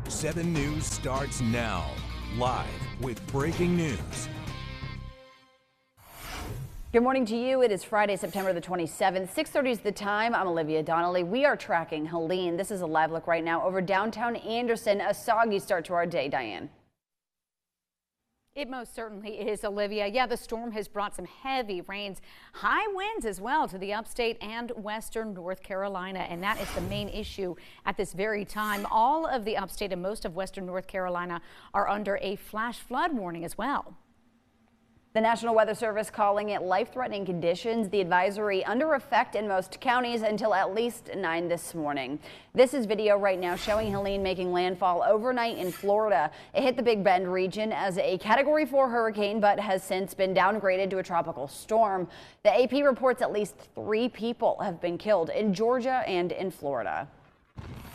7 News starts now, live with breaking news. Good morning to you. It is Friday, September the 27th. 6:30 is the time. I'm Olivia Donnelly. We are tracking Helene. This is a live look right now over downtown Anderson. A soggy start to our day, Diane. It most certainly is, Olivia. Yeah, the storm has brought some heavy rains, high winds as well to the upstate and western North Carolina, and that is the main issue at this very time. All of the upstate and most of western North Carolina are under a flash flood warning as well. The National Weather Service calling it life-threatening conditions. The advisory under effect in most counties until at least 9 this morning. This is video right now showing Helene making landfall overnight in Florida. It hit the Big Bend region as a Category 4 hurricane, but has since been downgraded to a tropical storm. The AP reports at least 3 people have been killed in Georgia and in Florida.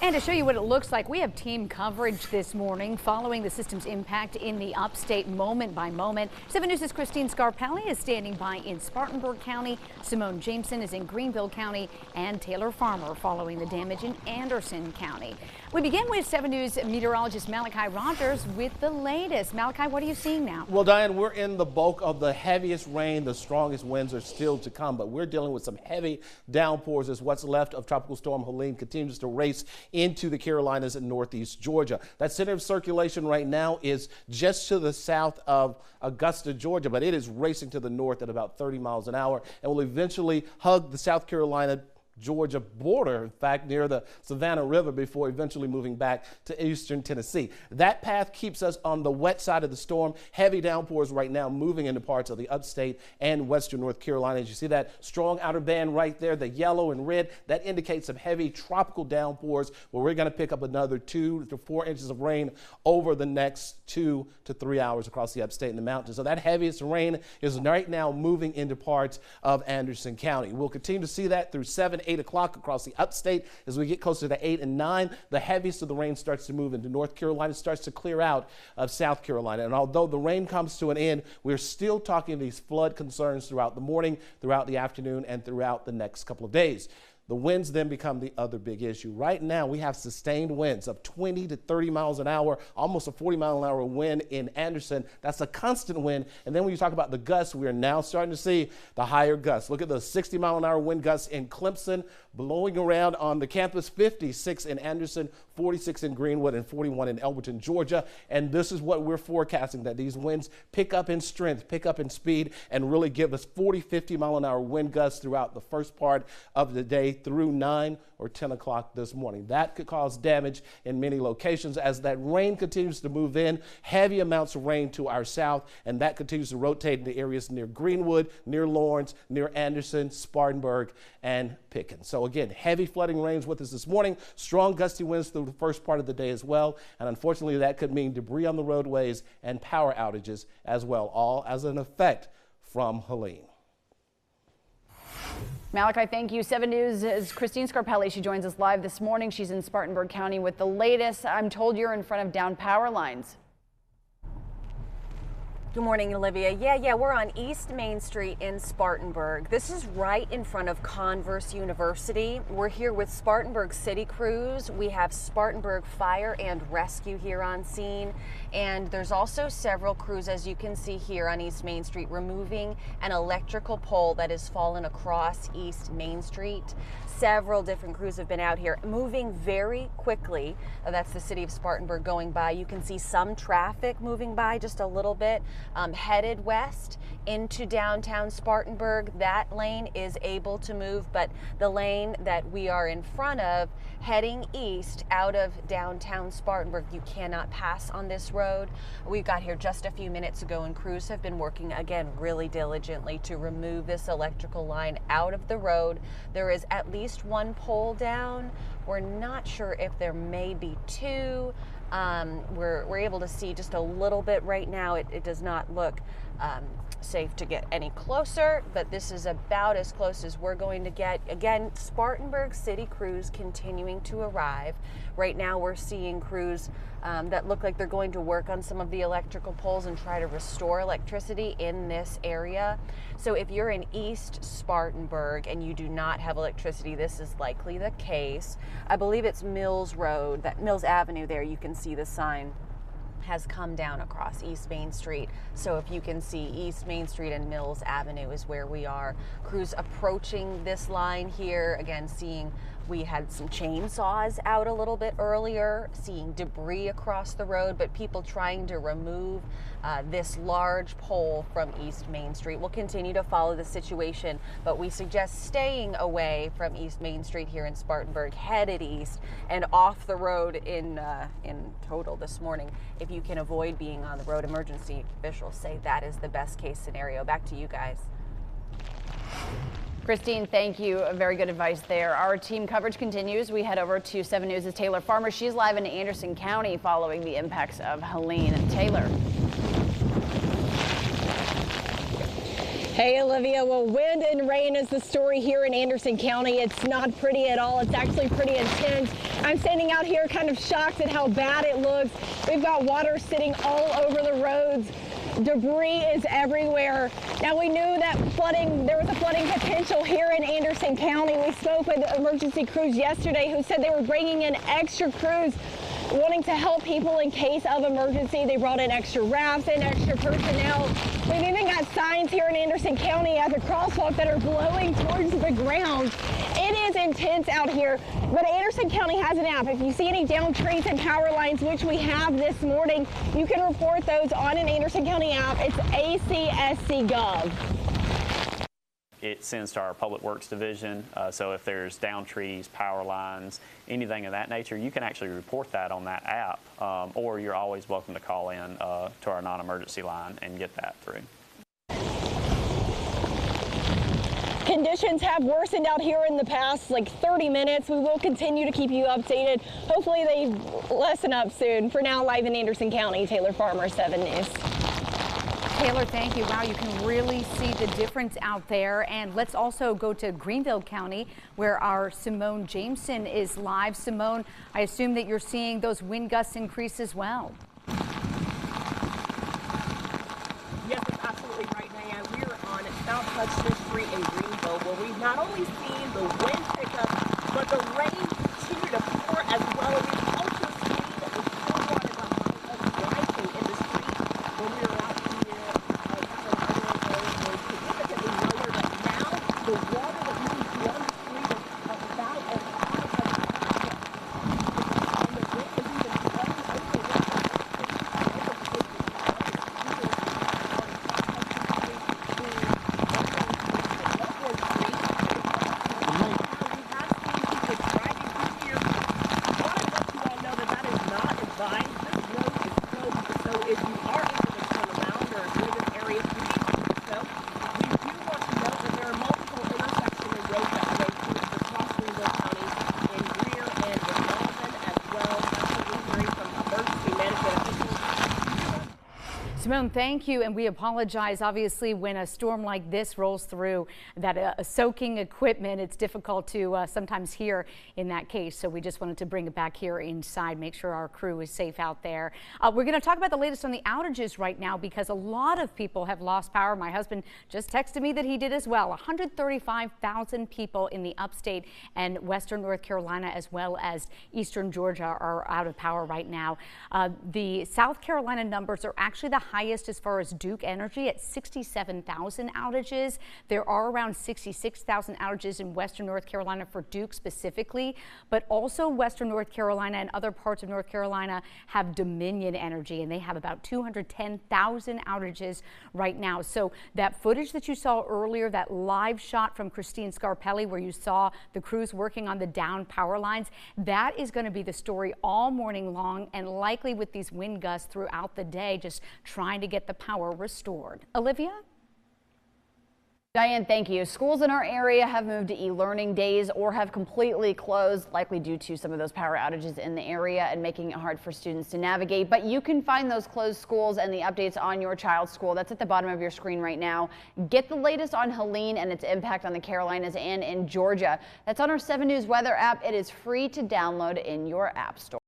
And to show you what it looks like, we have team coverage this morning following the system's impact in the upstate moment by moment. 7 News' Christine Scarpelli is standing by in Spartanburg County. Simone Jameson is in Greenville County, and Taylor Farmer following the damage in Anderson County. We begin with 7 News meteorologist Malachi Rogers with the latest. Malachi, what are you seeing now? Well, Diane, we're in the bulk of the heaviest rain. The strongest winds are still to come, but we're dealing with some heavy downpours as what's left of Tropical Storm Helene continues to race into the Carolinas and northeast Georgia. That center of circulation right now is just to the south of Augusta, Georgia, but it is racing to the north at about 30 miles an hour and will eventually hug the South Carolina Georgia border, in fact, near the Savannah River before eventually moving back to eastern Tennessee. That path keeps us on the wet side of the storm. Heavy downpours right now moving into parts of the upstate and western North Carolina. As you see that strong outer band right there, the yellow and red, that indicates some heavy tropical downpours where we're going to pick up another 2 to 4 inches of rain over the next 2 to 3 hours across the upstate and the mountains. So that heaviest rain is right now moving into parts of Anderson County. We'll continue to see that through 8 o'clock across the upstate. As we get closer to 8 and 9, the heaviest of the rain starts to move into North Carolina, starts to clear out of South Carolina. And although the rain comes to an end, we're still talking these flood concerns throughout the morning, throughout the afternoon, and throughout the next couple of days. The winds then become the other big issue. Right now, we have sustained winds of 20 to 30 miles an hour, almost a 40-mile-an-hour wind in Anderson. That's a constant wind. And then when you talk about the gusts, we are now starting to see the higher gusts. Look at the 60-mile-an-hour wind gusts in Clemson, blowing around on the campus, 56 in Anderson, 46 in Greenwood, and 41 in Elberton, Georgia. And this is what we're forecasting, that these winds pick up in strength, pick up in speed, and really give us 40, 50-mile-an-hour wind gusts throughout the first part of the day through 9 or 10 o'clock this morning. That could cause damage in many locations as that rain continues to move in, heavy amounts of rain to our south, and that continues to rotate into areas near Greenwood, near Lawrence, near Anderson, Spartanburg, and Pickens. So again, heavy flooding rains with us this morning, strong gusty winds through the first part of the day as well, and unfortunately that could mean debris on the roadways and power outages as well, all as an effect from Helene. Malachi, thank you. 7 News' Christine Scarpelli. She joins us live this morning. She's in Spartanburg County with the latest. I'm told you're in front of downed power lines. Good morning, Olivia. Yeah, we're on East Main Street in Spartanburg. This is right in front of Converse University. We're here with Spartanburg City Crews. We have Spartanburg Fire and Rescue here on scene. And there's also several crews, as you can see here on East Main Street, removing an electrical pole that has fallen across East Main Street. Several different crews have been out here moving very quickly. That's the city of Spartanburg going by. You can see some traffic moving by just a little bit. Headed west into downtown Spartanburg. That lane is able to move, but the lane that we are in front of heading east out of downtown Spartanburg, you cannot pass on this road. We got here just a few minutes ago and crews have been working again really diligently to remove this electrical line out of the road. There is at least 1 pole down. We're not sure if there may be 2. We're able to see just a little bit right now. It does not look safe to get any closer, but this is about as close as we're going to get. Again, Spartanburg City crews continuing to arrive. Right now we're seeing crews that look like they're going to work on some of the electrical poles and try to restore electricity in this area. So if you're in East Spartanburg and you do not have electricity, this is likely the case. I believe it's Mills Road, that Mills Avenue there, you can see the sign has come down across East Main Street. So if you can see, East Main Street and Mills Avenue is where we are. Crews approaching this line here, again, seeing we had some chainsaws out a little bit earlier, seeing debris across the road, but people trying to remove this large pole from East Main Street. We'll continue to follow the situation, but we suggest staying away from East Main Street here in Spartanburg, headed east and off the road in total this morning. If you can avoid being on the road, emergency officials say that is the best case scenario. Back to you guys. Christine, thank you. Very good advice there. Our team coverage continues. We head over to 7 News' Taylor Farmer. She's live in Anderson County following the impacts of Helene. And Taylor. Hey, Olivia. Well, wind and rain is the story here in Anderson County. It's not pretty at all. It's actually pretty intense. I'm standing out here kind of shocked at how bad it looks. We've got water sitting all over the roads. Debris is everywhere. Now, we knew that there was a flooding potential here in Anderson County. We spoke with emergency crews yesterday who said they were bringing in extra crews wanting to help people in case of emergency. They brought in extra rafts and extra personnel. We've even got signs here in Anderson County at the crosswalk that are blowing towards the ground. It is intense out here, but Anderson County has an app. If you see any downed trees and power lines, which we have this morning, you can report those on an Anderson County app. It's ACSC Gov. It sends to our Public Works Division, so if there's downed trees, power lines, anything of that nature, you can actually report that on that app, or you're always welcome to call in to our non-emergency line and get that through. Conditions have worsened out here in the past 30 minutes. We will continue to keep you updated. Hopefully they lessen up soon. For now, live in Anderson County, Taylor Farmer, 7 News. Taylor, thank you. Wow, you can really see the difference out there. And let's also go to Greenville County, where our Simone Jameson is live. Simone, I assume that you're seeing those wind gusts increase as well. Yes, that's absolutely right, Diane. We're on South Hudson Street in Greenville, where we've not only seen the wind pick up, but the rain continue to pour as well. We've also seen the stormwater behind us rising in the street when we were out here. Significantly lower, but now the water that moves beyond the street is about as high as the project. And the wind is even blowing Simone, thank you, and we apologize. Obviously, when a storm like this rolls through, that soaking equipment, it's difficult to sometimes hear in that case. So we just wanted to bring it back here inside, make sure our crew is safe out there. We're going to talk about the latest on the outages right now because a lot of people have lost power. My husband just texted me that he did as well. 135,000 people in the upstate and western North Carolina as well as eastern Georgia are out of power right now. The South Carolina numbers are actually the highest as far as Duke Energy at 67,000 outages. There are around 66,000 outages in western North Carolina for Duke specifically, but also western North Carolina and other parts of North Carolina have Dominion Energy, and they have about 210,000 outages right now. So that footage that you saw earlier, that live shot from Christine Scarpelli where you saw the crews working on the down power lines, that is going to be the story all morning long, and likely with these wind gusts throughout the day, just trying to get the power restored. Olivia? Diane, thank you. Schools in our area have moved to e-learning days or have completely closed, likely due to some of those power outages in the area and making it hard for students to navigate. But you can find those closed schools and the updates on your child's school. That's at the bottom of your screen right now. Get the latest on Helene and its impact on the Carolinas and in Georgia. That's on our 7 News weather app. It is free to download in your app store.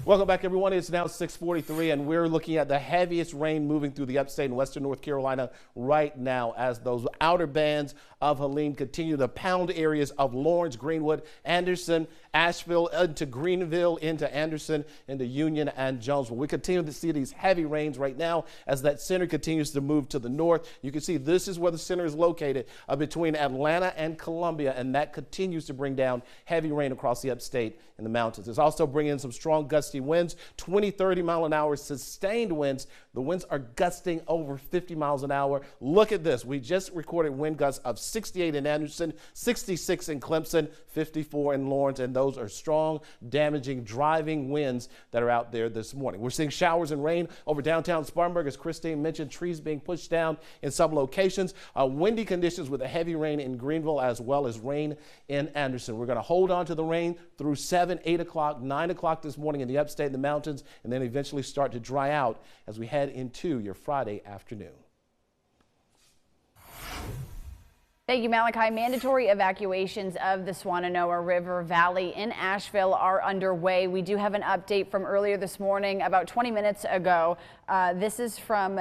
Welcome back, everyone. It's now 6:43, and we're looking at the heaviest rain moving through the upstate and western North Carolina right now as those outer bands of Helene continue to pound areas of Lawrence, Greenwood, Anderson, Asheville, into Greenville, into Anderson, into Union and Jonesville. We continue to see these heavy rains right now as that center continues to move to the north. You can see this is where the center is located between Atlanta and Columbia, and that continues to bring down heavy rain across the upstate and the mountains. It's also bringing in some strong gusty winds, 20-30 mile an hour sustained winds. The winds are gusting over 50 miles an hour. Look at this. We just recorded wind gusts of 68 in Anderson, 66 in Clemson, 54 in Lawrence, and those are strong, damaging, driving winds that are out there this morning. We're seeing showers and rain over downtown Spartanburg, as Christine mentioned, trees being pushed down in some locations. Windy conditions with a heavy rain in Greenville as well as rain in Anderson. We're going to hold on to the rain through 7, 8 o'clock, 9 o'clock this morning in the upstate and the mountains, and then eventually start to dry out as we head into your Friday afternoon. Thank you, Malachi. Mandatory evacuations of the Shenandoah River Valley in Asheville are underway. We do have an update from earlier this morning, about 20 minutes ago. This is from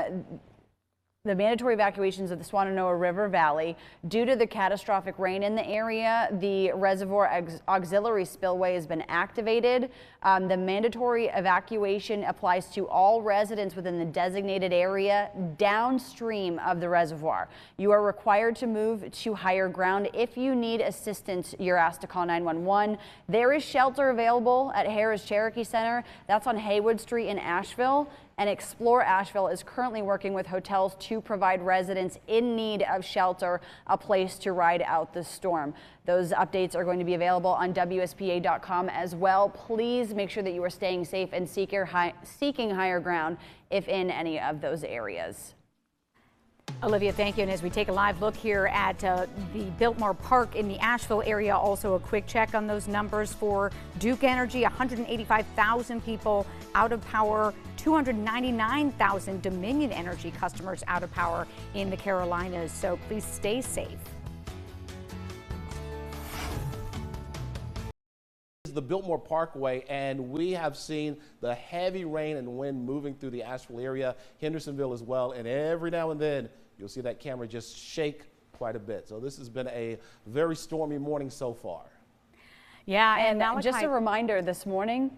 the mandatory evacuations of the Shenandoah River Valley. Due to the catastrophic rain in the area, the reservoir auxiliary spillway has been activated. The mandatory evacuation applies to all residents within the designated area downstream of the reservoir. You are required to move to higher ground. If you need assistance, you're asked to call 911. There is shelter available at Harris Cherokee Center. That's on Haywood Street in Asheville. And Explore Asheville is currently working with hotels to provide residents in need of shelter a place to ride out the storm. Those updates are going to be available on WSPA.com as well. Please make sure that you are staying safe and seeking higher ground if in any of those areas. Olivia, thank you. And as we take a live look here at the Biltmore Park in the Asheville area, also a quick check on those numbers for Duke Energy. 185,000 people out of power, 299,000 Dominion Energy customers out of power in the Carolinas. So please stay safe. The Biltmore Parkway, and we have seen the heavy rain and wind moving through the Asheville area, Hendersonville as well, and every now and then you'll see that camera just shake quite a bit. So this has been a very stormy morning so far. Yeah, and just a reminder this morning,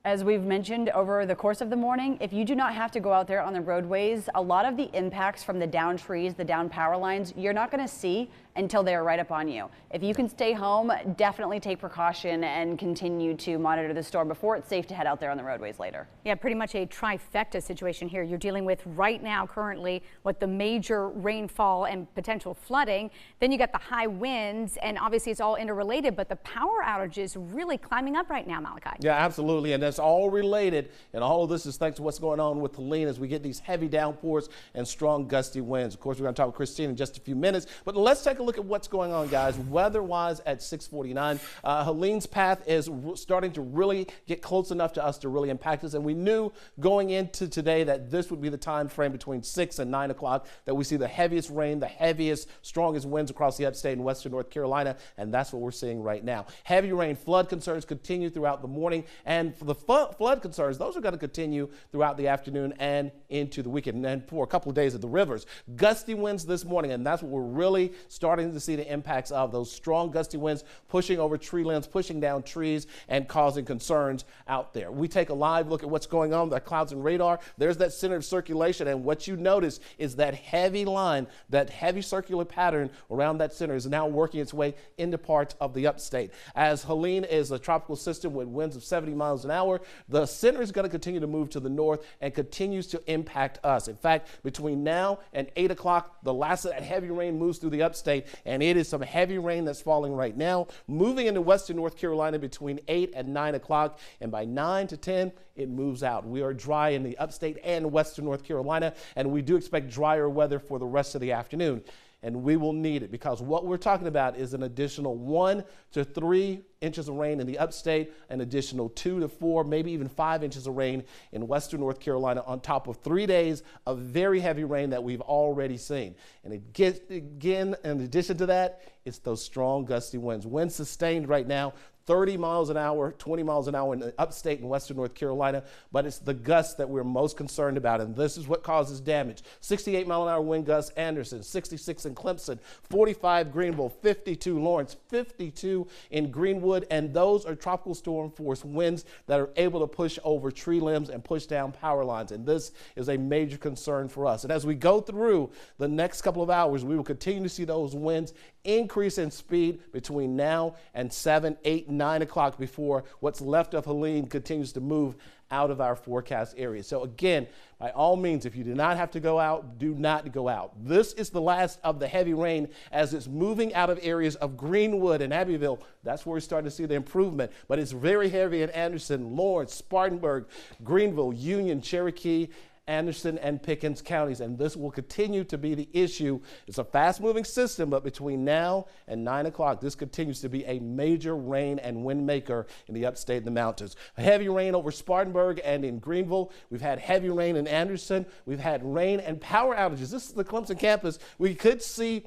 as we've mentioned over the course of the morning, if you do not have to go out there on the roadways, a lot of the impacts from the down trees, the down power lines, you're not going to see until they're right up on you. If you can stay home, definitely take precaution and continue to monitor the storm before it's safe to head out there on the roadways later. Yeah, pretty much a trifecta situation here. You're dealing with right now currently with the major rainfall and potential flooding. Then you got the high winds, and obviously it's all interrelated, but the power outages really climbing up right now, Malachi. Yeah, absolutely, and that's all related, and all of this is thanks to what's going on with Helene as we get these heavy downpours and strong gusty winds. Of course, we're going to talk with Christine in just a few minutes, but let's take a look at what's going on, guys. Weather-wise at 6:49, Helene's path is starting to really get close enough to us to really impact us, and we knew going into today that this would be the time frame between 6 and 9 o'clock that we see the heaviest rain, the heaviest, strongest winds across the upstate and western North Carolina, and that's what we're seeing right now. Heavy rain, flood concerns continue throughout the morning, and for the flood concerns, those are going to continue throughout the afternoon and into the weekend, and for a couple of days at the rivers. Gusty winds this morning, and that's what we're really starting to see the impacts of, those strong gusty winds pushing over tree limbs, pushing down trees and causing concerns out there. We take a live look at what's going on with the clouds and radar. There's that center of circulation, and what you notice is that heavy line, that heavy circular pattern around that center is now working its way into parts of the upstate. As Helene is a tropical system with winds of 70 miles an hour, the center is going to continue to move to the north and continues to impact us. In fact, between now and 8 o'clock, the last of that heavy rain moves through the upstate, and it is some heavy rain that's falling right now, moving into western North Carolina between 8 and 9 o'clock, and by 9 to 10, it moves out. We are dry in the upstate and western North Carolina, and we do expect drier weather for the rest of the afternoon. and we will need it, because what we're talking about is an additional 1 to 3 inches of rain in the upstate, an additional 2 to 4, maybe even 5 inches of rain in western North Carolina on top of 3 days of very heavy rain that we've already seen. And again, in addition to that, it's those strong gusty winds. Winds sustained right now, 30 miles an hour, 20 miles an hour in the upstate and western North Carolina, but it's the gusts that we're most concerned about, and this is what causes damage. 68 mile an hour wind gusts, Anderson, 66 in Clemson, 45 Greenville, 52 Lawrence, 52 in Greenwood, and those are tropical storm force winds that are able to push over tree limbs and push down power lines, and this is a major concern for us. And as we go through the next couple of hours, we will continue to see those winds increase in speed between now and 7, 8, 9 o'clock before what's left of Helene continues to move out of our forecast area. So again, by all means, if you do not have to go out, do not go out. This is the last of the heavy rain as it's moving out of areas of Greenwood and Abbeville. That's where we're starting to see the improvement, but it's very heavy in Anderson, Lawrence, Spartanburg, Greenville, Union, Cherokee, Anderson, and Pickens counties, and this will continue to be the issue. It's a fast-moving system, but between now and 9 o'clock, this continues to be a major rain and wind maker in the upstate and the mountains. Heavy rain over Spartanburg and in Greenville. We've had heavy rain in Anderson. We've had rain and power outages. This is the Clemson campus. We could see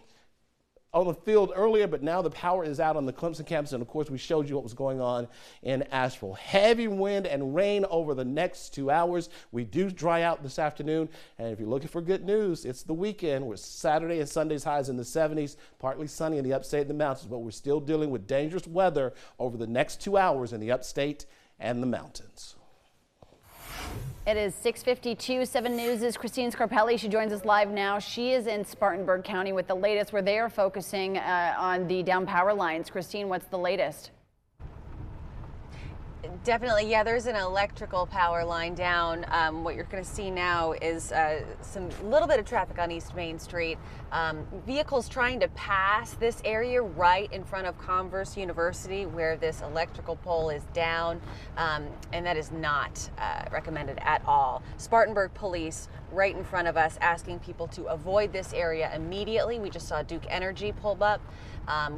on the field earlier, but now the power is out on the Clemson campus, and of course we showed you what was going on in Asheville. Heavy wind and rain over the next 2 hours. We do dry out this afternoon, and if you're looking for good news, it's the weekend with Saturday and Sunday's highs in the 70s, partly sunny in the upstate and the mountains, but we're still dealing with dangerous weather over the next 2 hours in the upstate and the mountains. It is 6:52. 7 News' Christine Scarpelli. She joins us live now. She is in Spartanburg County with the latest, where they are focusing on the down power lines. Christine, what's the latest? Definitely, yeah, there's an electrical power line down. What you're going to see now is some little bit of traffic on East Main Street. Vehicles trying to pass this area right in front of Converse University, where this electrical pole is down, and that is not recommended at all. Spartanburg police right in front of us asking people to avoid this area immediately. We just saw Duke Energy pull up.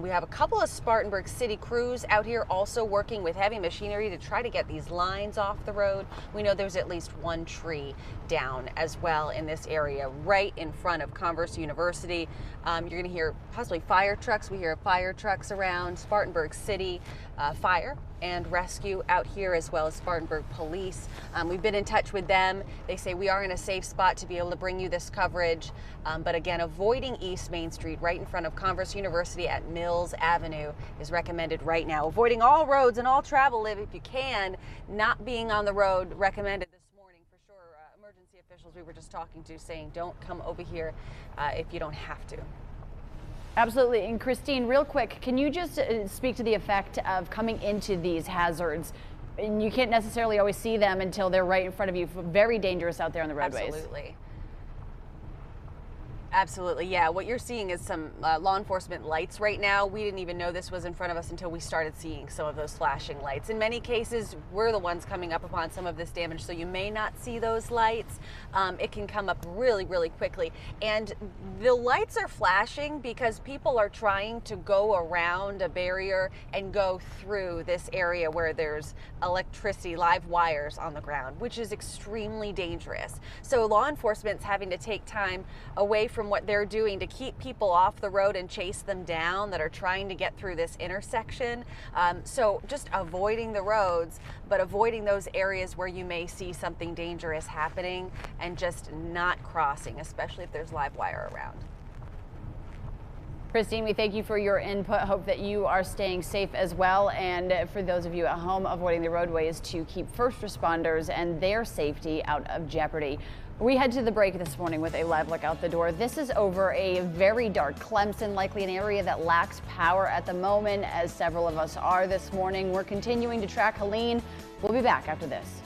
We have a couple of Spartanburg city crews out here also working with heavy machinery to try to get these lines off the road. We know there's at least 1 tree down as well in this area right in front of Converse University. You're going to hear possibly fire trucks. We hear fire trucks around. Spartanburg City Fire and Rescue out here, as well as Spartanburg Police. We've been in touch with them. They say we are in a safe spot to be able to bring you this coverage. But again, avoiding East Main Street right in front of Converse University at Mills Avenue is recommended right now. Avoiding all roads and all travel if you can. Not being on the road recommended this morning for sure. Emergency officials we were just talking to saying don't come over here if you don't have to. Absolutely. And Christine, real quick, can you just speak to the effect of coming into these hazards? And you can't necessarily always see them until they're right in front of you. Very dangerous out there on the roadways. Absolutely. Absolutely, yeah. What you're seeing is some law enforcement lights right now. We didn't even know this was in front of us until we started seeing some of those flashing lights. In many cases, we're the ones coming up upon some of this damage, so you may not see those lights. It can come up really, really quickly. And the lights are flashing because people are trying to go around a barrier and go through this area where there's electricity, live wires on the ground, which is extremely dangerous. So law enforcement's having to take time away from what they're doing to keep people off the road and chase them down that are trying to get through this intersection. So just avoiding the roads, but avoiding those areas where you may see something dangerous happening and just not crossing, especially if there's live wire around. Christine, we thank you for your input. Hope that you are staying safe as well. And for those of you at home, avoiding the roadways to keep first responders and their safety out of jeopardy. We head to the break this morning with a live look out the door. This is over a very dark Clemson, likely an area that lacks power at the moment, as several of us are this morning. We're continuing to track Helene. We'll be back after this.